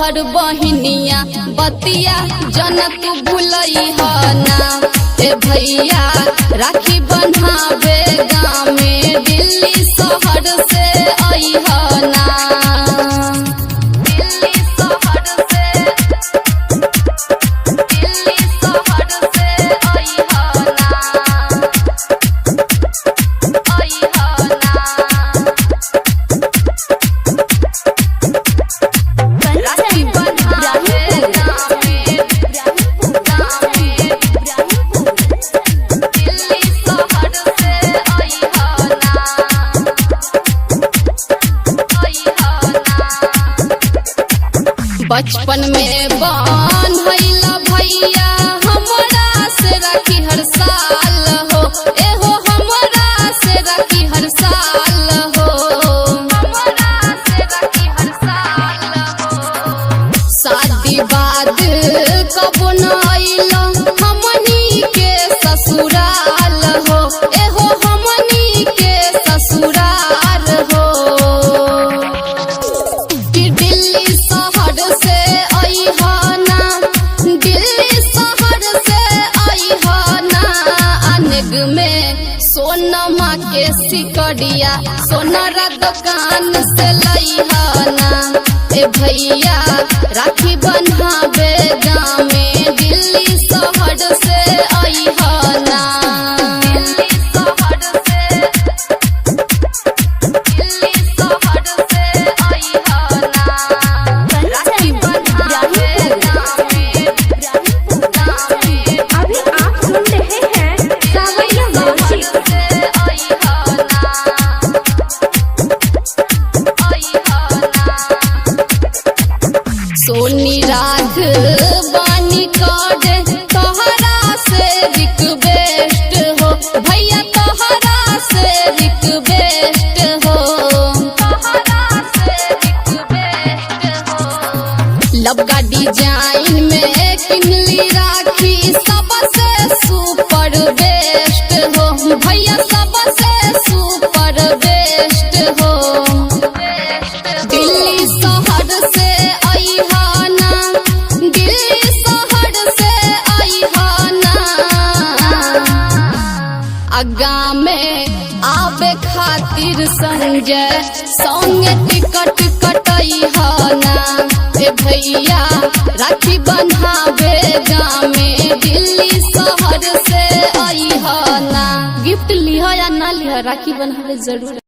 तोहर बहिनिया बतिया जन तू भूलई ह ना। ए भैया राखी बन्हावे गाँव में दिल्ली शहर से आई ह ना। बचपन में बान भैला भैया हमरा से राखी हर साल हो। एहो हमरा से राखी हर साल हो। हमरा से राखी हर साल हो। शादी बाद कबो न आइला हमनी के ससुराल हो। एहो हमनी के ससुराल हो। कि दिल्ली शहर से आई ह ना। दिल्ली शहर से आई ह ना। अनेग में सोनमा के सिकड़िया सोनारा दुकान से लई ह ना। ए भैया राखी बन्हावे गाँव में दिल्ली शहर से आई ह ना। सोनी राख बानी कार्ड तोहरा से रिक्वेस्ट हो। भैया तोहरा से रिक्वेस्ट हो। तोहरा से रिक्वेस्ट हो। लबका डिजाइन में किनली राखी सबसे सुपर बेस्ट हो। भैया सबसे सुपर बेस्ट हो। दिल्ली शहर से आई ह ना। दिल्ली शहर से आई ह ना। आगा में आवे खातिर संजय संगे टिकट कटई ह ना। ए भैया राखी बन्हावे गाँव में दिल्ली शहर से आई ह ना। गिफ्ट लिह या ना लिह राखी बन्हावे जरूर।